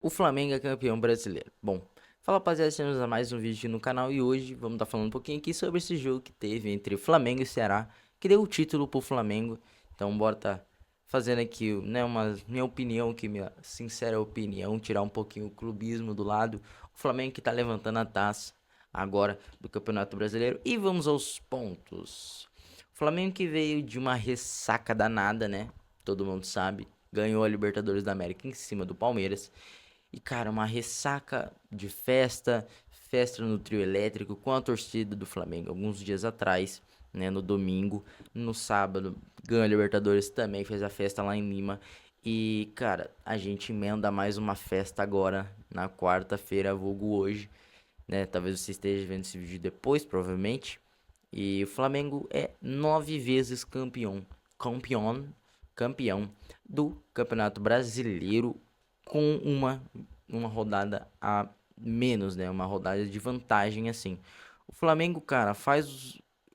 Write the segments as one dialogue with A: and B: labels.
A: O Flamengo é campeão brasileiro. Bom, fala rapaziada, estamos a mais um vídeo no canal e hoje vamos estar falando um pouquinho aqui sobre esse jogo que teve entre Flamengo e Ceará, que deu o título pro Flamengo. Então bora tá fazendo aqui, né, uma minha opinião, que minha sincera opinião, tirar um pouquinho o clubismo do lado. O Flamengo que tá levantando a taça agora do Campeonato Brasileiro e vamos aos pontos. O Flamengo que veio de uma ressaca danada, né? Todo mundo sabe, ganhou a Libertadores da América em cima do Palmeiras. E, cara, uma ressaca de festa, festa no trio elétrico com a torcida do Flamengo alguns dias atrás, né, no domingo, no sábado, ganhou a Libertadores também, fez a festa lá em Lima. E, cara, a gente emenda mais uma festa agora, na quarta-feira, vulgo hoje, né? Talvez você esteja vendo esse vídeo depois, provavelmente. E o Flamengo é 9 vezes campeão, campeão do Campeonato Brasileiro com uma rodada a menos, né? Uma rodada de vantagem assim. O Flamengo, cara,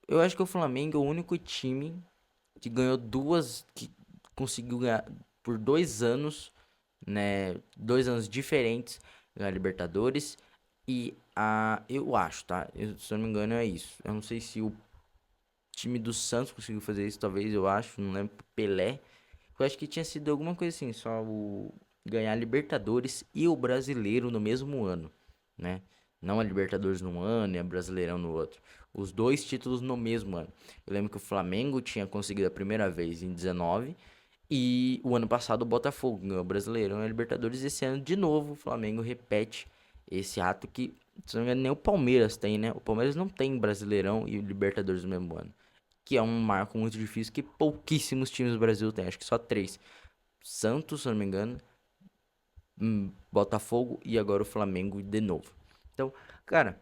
A: eu acho que o Flamengo é o único time que ganhou que conseguiu ganhar por 2 anos, né? 2 anos diferentes, ganhar a Libertadores eu acho, tá? Se eu não me engano é isso. Eu não sei se o time do Santos conseguiu fazer isso, talvez, eu acho, não lembro, Pelé. Eu acho que tinha sido alguma coisa assim, só o ganhar a Libertadores e o Brasileiro no mesmo ano, né? Não a Libertadores num ano e a Brasileirão no outro. Os dois títulos no mesmo ano. Eu lembro que o Flamengo tinha conseguido a primeira vez em 19 e o ano passado o Botafogo ganhou o Brasileirão e a Libertadores. Esse ano de novo o Flamengo repete esse ato que, se não me engano, nem o Palmeiras tem, né? O Palmeiras não tem Brasileirão e Libertadores no mesmo ano, que é um marco muito difícil que pouquíssimos times do Brasil têm, acho que só três. Santos, se não me engano, Botafogo e agora o Flamengo de novo. Então, cara,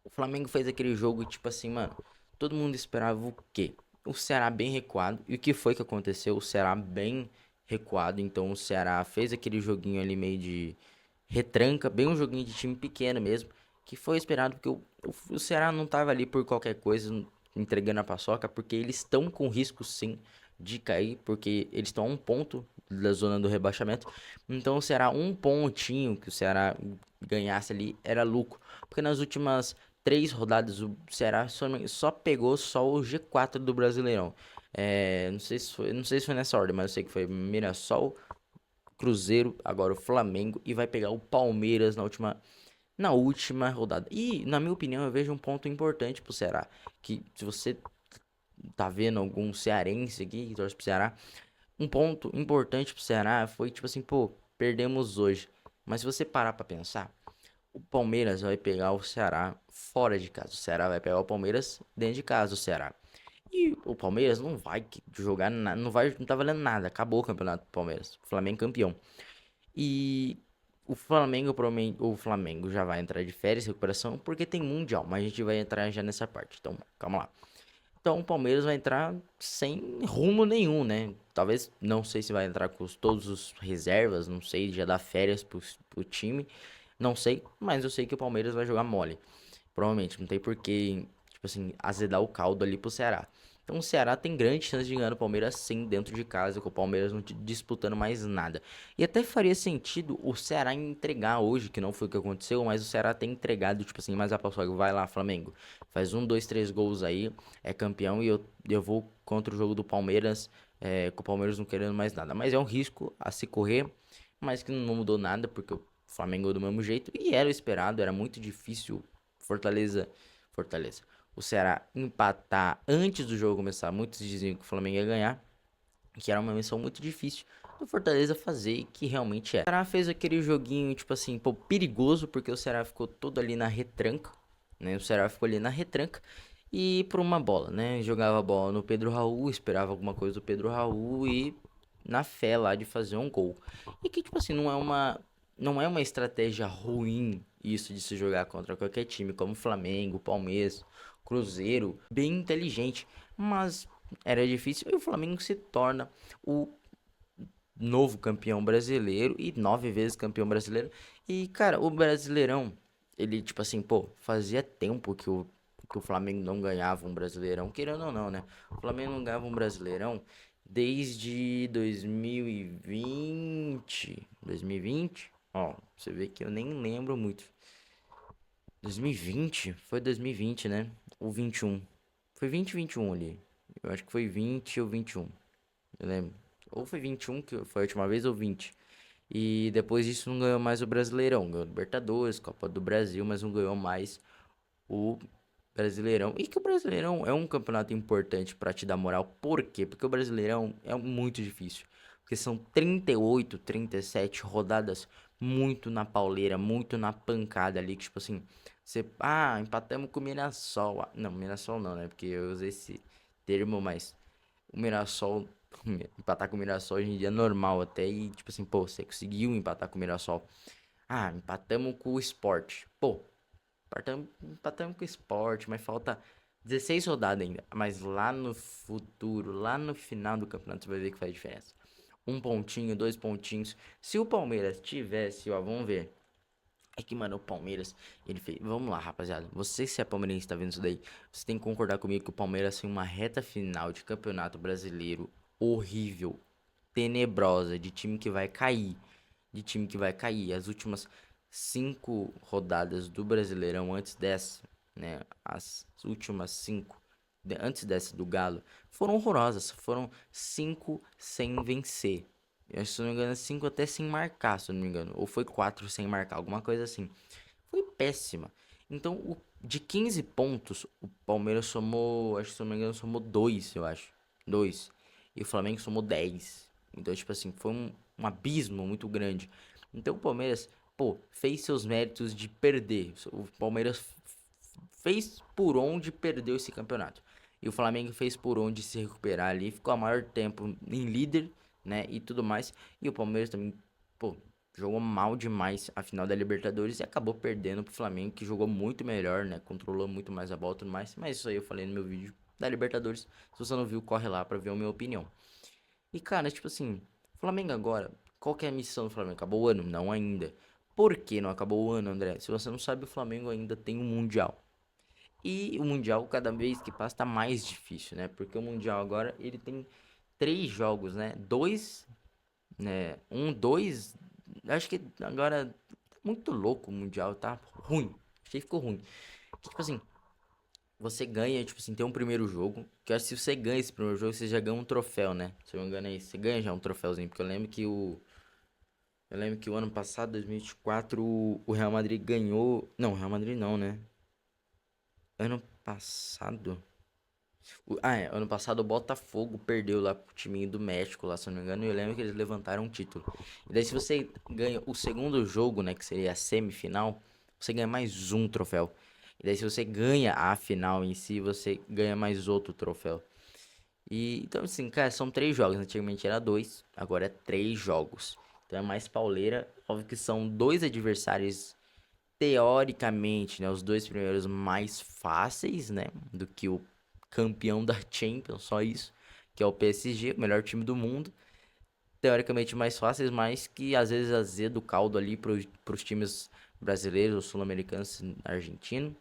A: o Flamengo fez aquele jogo tipo assim, mano, todo mundo esperava o quê? O Ceará bem recuado. E o que foi que aconteceu? O Ceará bem recuado, então o Ceará fez aquele joguinho ali meio de retranca, bem um joguinho de time pequeno mesmo, que foi esperado porque o Ceará não tava ali por qualquer coisa entregando a paçoca, porque eles estão com risco sim de cair, porque eles estão a um ponto da zona do rebaixamento. Então o Ceará, um pontinho que o Ceará ganhasse ali era lucro, porque nas últimas 3 rodadas o Ceará só pegou só o G4 do Brasileirão. Não sei se foi nessa ordem, mas eu sei que foi Mirassol, Cruzeiro, agora o Flamengo e vai pegar o Palmeiras na última rodada. E, na minha opinião, eu vejo um ponto importante pro Ceará, que se você tá vendo algum cearense aqui que torce pro Ceará, um ponto importante pro Ceará foi tipo assim, pô, perdemos hoje. Mas se você parar pra pensar, o Palmeiras vai pegar o Ceará fora de casa. O Ceará vai pegar o Palmeiras dentro de casa, o Ceará. E o Palmeiras não vai jogar, não tá valendo nada. Acabou o campeonato do Palmeiras. O Flamengo campeão. E o Flamengo já vai entrar de férias, recuperação, porque tem Mundial, mas a gente vai entrar já nessa parte. Então, calma lá. Então, o Palmeiras vai entrar sem rumo nenhum, né? Talvez, não sei se vai entrar com todos os reservas, não sei, já dá férias pro time, não sei, mas eu sei que o Palmeiras vai jogar mole. Provavelmente, não tem por que, tipo assim, azedar o caldo ali pro Ceará. Então o Ceará tem grande chance de ganhar o Palmeiras sim dentro de casa, com o Palmeiras não disputando mais nada. E até faria sentido o Ceará entregar hoje, que não foi o que aconteceu, mas o Ceará tem entregado, tipo assim, mas a pessoa vai lá, Flamengo, faz 1, 2, 3 gols aí, é campeão e eu vou contra o jogo do Palmeiras, com o Palmeiras não querendo mais nada. Mas é um risco a se correr, mas que não mudou nada, porque o Flamengo é do mesmo jeito e era o esperado, era muito difícil Fortaleza. O Ceará empatar antes do jogo começar. Muitos diziam que o Flamengo ia ganhar, que era uma missão muito difícil do Fortaleza fazer e que realmente é. O Ceará fez aquele joguinho, tipo assim, pô, perigoso, porque o Ceará ficou todo ali na retranca, né? O Ceará ficou ali na retranca e por uma bola, né? Jogava a bola no Pedro Raul, esperava alguma coisa do Pedro Raul e na fé lá de fazer um gol. E que, tipo assim, não é uma estratégia ruim isso de se jogar contra qualquer time, como Flamengo, Palmeiras, Cruzeiro, bem inteligente, mas era difícil e o Flamengo se torna o novo campeão brasileiro e 9 vezes campeão brasileiro. E, cara, o Brasileirão, ele, tipo assim, pô, fazia tempo que o Flamengo não ganhava um Brasileirão, querendo ou não, né? O Flamengo não ganhava um Brasileirão desde 2020, 2020. Ó, você vê que eu nem lembro muito. 2020? Foi 2020, né? Ou 21. Foi 20 21 ali. Eu acho que foi 20 ou 21. Eu lembro. Ou foi 21 que foi a última vez ou 20. E depois disso não ganhou mais o Brasileirão. Ganhou Libertadores, Copa do Brasil, mas não ganhou mais o Brasileirão. E que o Brasileirão é um campeonato importante pra te dar moral. Por quê? Porque o Brasileirão é muito difícil. Porque são 38, 37 rodadas muito na pauleira, muito na pancada ali. Que, tipo assim, você. Ah, empatamos com o Mirassol. Ah, não, Mirassol não, né? Porque eu usei esse termo, mas o Mirassol. Empatar com o Mirassol hoje em dia é normal até. E, tipo assim, pô, você conseguiu empatar com o Mirassol. Ah, empatamos com o Sport. Pô, empatamos com o Sport, mas falta 16 rodadas ainda. Mas lá no futuro, lá no final do campeonato, você vai ver que faz diferença. Um pontinho, dois pontinhos. Se o Palmeiras tivesse, ó, vamos ver. É que, mano, o Palmeiras, ele fez. Vamos lá, rapaziada. Você, se é palmeirense, tá vendo isso daí? Você tem que concordar comigo que o Palmeiras tem uma reta final de campeonato brasileiro horrível, tenebrosa, de time que vai cair. De time que vai cair. As últimas 5 rodadas do Brasileirão antes dessa, né? As últimas 5 antes dessa do Galo foram horrorosas. Foram 5 sem vencer. Eu, se não me engano, 5 até sem marcar, se eu não me engano. Ou foi 4 sem marcar, alguma coisa assim. Foi péssima. Então, de 15 pontos, o Palmeiras somou, acho que se eu não me engano, somou 2 eu acho. 2. E o Flamengo somou 10. Então, tipo assim, foi um abismo muito grande. Então, o Palmeiras, pô, fez seus méritos de perder. O Palmeiras fez por onde perdeu esse campeonato. E o Flamengo fez por onde se recuperar ali. Ficou a maior tempo em líder, né? E tudo mais. E o Palmeiras também, pô, jogou mal demais a final da Libertadores e acabou perdendo pro Flamengo, que jogou muito melhor, né? Controlou muito mais a bola e tudo mais. Mas isso aí eu falei no meu vídeo da Libertadores. Se você não viu, corre lá pra ver a minha opinião. E cara, tipo assim, Flamengo agora, qual que é a missão do Flamengo? Acabou o ano? Não ainda. Por que não acabou o ano, André? Se você não sabe, o Flamengo ainda tem um Mundial. E o Mundial, cada vez que passa, tá mais difícil, né? Porque o Mundial agora, ele tem 3 jogos, né? Dois, né? Dois. Acho que agora tá muito louco o Mundial, tá ruim. Achei que ficou ruim. Que, tipo assim, você ganha, tipo assim, tem um primeiro jogo. Que eu acho que se você ganha esse primeiro jogo, você já ganha um troféu, né? Se eu não me engano é isso. Você ganha já um troféuzinho. Porque eu lembro que o. Eu lembro que o ano passado, 2024, o Real Madrid ganhou. Não, o Real Madrid não, né? Ano passado. Ano passado o Botafogo perdeu lá pro time do México, lá, se eu não me engano, e eu lembro que eles levantaram um título. E daí, se você ganha o segundo jogo, né, que seria a semifinal, você ganha mais um troféu. E daí, se você ganha a final em si, você ganha mais outro troféu. E então, assim, cara, são 3 jogos. Antigamente era dois, agora é 3 jogos. Então é mais pauleira. Óbvio que são dois adversários, teoricamente, né, os dois primeiros mais fáceis, né, do que o campeão da Champions, só isso, que é o PSG, o melhor time do mundo. Teoricamente mais fáceis, mas que às vezes azeda o caldo ali pros times brasileiros ou sul-americanos, argentinos.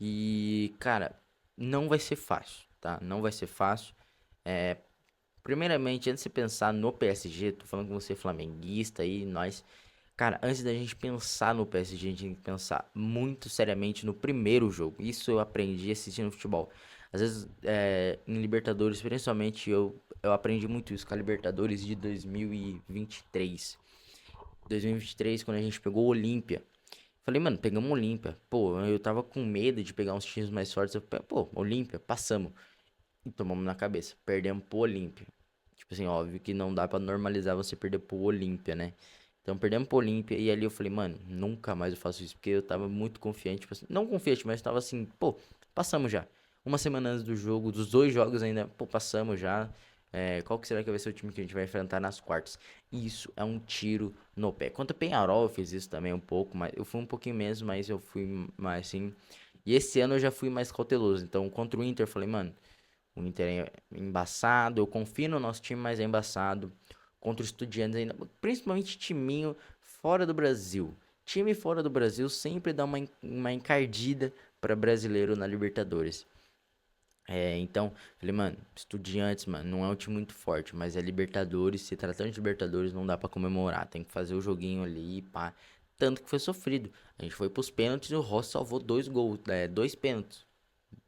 A: E, cara, não vai ser fácil, tá? Não vai ser fácil. É, primeiramente, antes de você pensar no PSG, tô falando com você flamenguista aí, nós. Cara, antes da gente pensar no PSG, a gente tem que pensar muito seriamente no primeiro jogo. Isso eu aprendi assistindo futebol. Às vezes, em Libertadores, principalmente, eu aprendi muito isso com a Libertadores de 2023. 2023, quando a gente pegou o Olímpia. Falei, mano, pegamos o Olímpia. Pô, eu tava com medo de pegar uns times mais fortes. Pô, Olímpia, passamos. E tomamos na cabeça. Perdemos pro Olímpia. Tipo assim, óbvio que não dá pra normalizar você perder pro Olímpia, né? Então perdemos pro Olímpia e ali eu falei, mano, nunca mais eu faço isso. Porque eu tava muito confiante, tipo assim, não confiante, mas tava assim, pô, passamos já. Uma semana antes do jogo, dos 2 jogos ainda, pô, passamos já. Qual que será que vai ser o time que a gente vai enfrentar nas quartas? Isso é um tiro no pé. Quanto o Penharol, eu fiz isso também um pouco, mas eu fui um pouquinho menos, mas eu fui mais assim. E esse ano eu já fui mais cauteloso. Então, contra o Inter, eu falei, mano, o Inter é embaçado. Eu confio no nosso time, mas é embaçado. Contra o Estudiantes ainda. Principalmente timinho fora do Brasil. Time fora do Brasil sempre dá uma encardida para brasileiro na Libertadores. Então, falei, mano, Estudiantes, mano, não é um time muito forte, mas é Libertadores, se tratando de Libertadores, não dá pra comemorar, tem que fazer o joguinho ali, pá. Tanto que foi sofrido. A gente foi pros pênaltis e o Rossi salvou dois gols, dois pênaltis.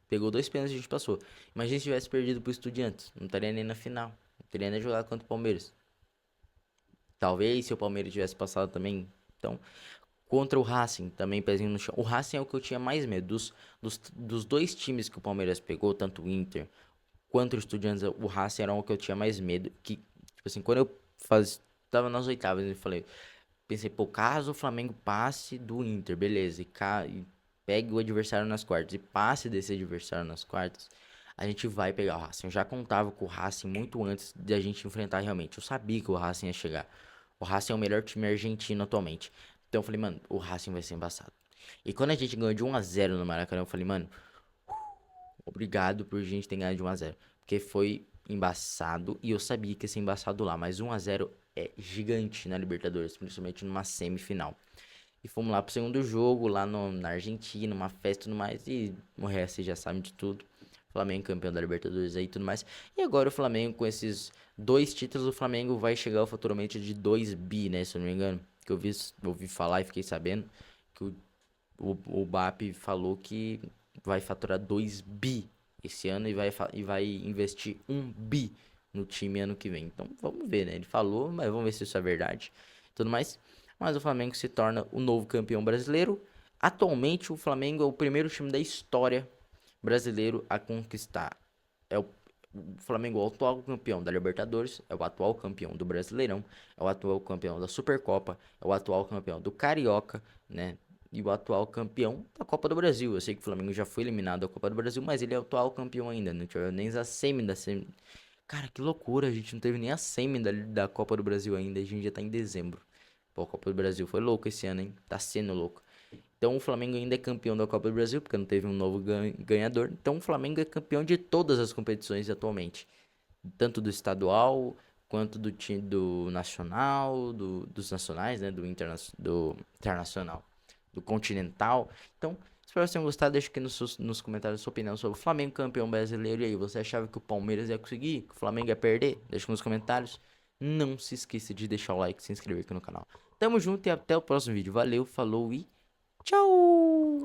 A: Pegou dois pênaltis e a gente passou. Imagina se tivesse perdido pro Estudiantes, não estaria nem na final, não teria nem jogado contra o Palmeiras. Talvez se o Palmeiras tivesse passado também. Então, contra o Racing, também pezinho no chão. O Racing é o que eu tinha mais medo. Dos dois times que o Palmeiras pegou, tanto o Inter quanto o Estudiantes, o Racing era o que eu tinha mais medo. Que, tipo assim, quando eu tava nas oitavas, eu falei, pensei, pô, caso o Flamengo passe do Inter, beleza, e pegue o adversário nas quartas e passe desse adversário nas quartas, a gente vai pegar o Racing. Eu já contava com o Racing muito antes de a gente enfrentar realmente. Eu sabia que o Racing ia chegar. O Racing é o melhor time argentino atualmente. Então eu falei, mano, o Racing vai ser embaçado. E quando a gente ganhou de 1-0 no Maracanã, eu falei, mano, obrigado por a gente ter ganhado de 1-0. Porque foi embaçado e eu sabia que ia ser embaçado lá. Mas 1-0 é gigante na Libertadores, principalmente numa semifinal. E fomos lá pro segundo jogo, lá na Argentina, uma festa e tudo mais. E o resto vocês já sabem de tudo. Flamengo campeão da Libertadores aí e tudo mais. E agora o Flamengo, com esses dois títulos, o Flamengo vai chegar ao faturamento de 2 bi, né? Se eu não me engano. Que eu ouvi falar e fiquei sabendo que o BAP falou que vai faturar 2 bi esse ano e vai investir 1 bi no time ano que vem. Então vamos ver, né? Ele falou, mas vamos ver se isso é verdade. Tudo mais. Mas o Flamengo se torna o novo campeão brasileiro. Atualmente, o Flamengo é o primeiro time da história brasileiro a conquistar. O Flamengo é o atual campeão da Libertadores, é o atual campeão do Brasileirão, é o atual campeão da Supercopa, é o atual campeão do Carioca, né? E o atual campeão da Copa do Brasil. Eu sei que o Flamengo já foi eliminado da Copa do Brasil, mas ele é o atual campeão ainda. Não tivemos nem a semi da semi. Cara, que loucura, a gente não teve nem a semi da Copa do Brasil ainda, a gente já tá em dezembro. Pô, a Copa do Brasil foi louco esse ano, hein? Tá sendo louco. Então o Flamengo ainda é campeão da Copa do Brasil, porque não teve um novo ganhador. Então o Flamengo é campeão de todas as competições atualmente. Tanto do estadual, quanto do time do nacional, dos nacionais, né? Do internacional, do continental. Então, espero que vocês tenham gostado. Deixa aqui nos comentários a sua opinião sobre o Flamengo campeão brasileiro. E aí, você achava que o Palmeiras ia conseguir? Que o Flamengo ia perder? Deixa aqui nos comentários. Não se esqueça de deixar o like e se inscrever aqui no canal. Tamo junto e até o próximo vídeo. Valeu, falou e tchau!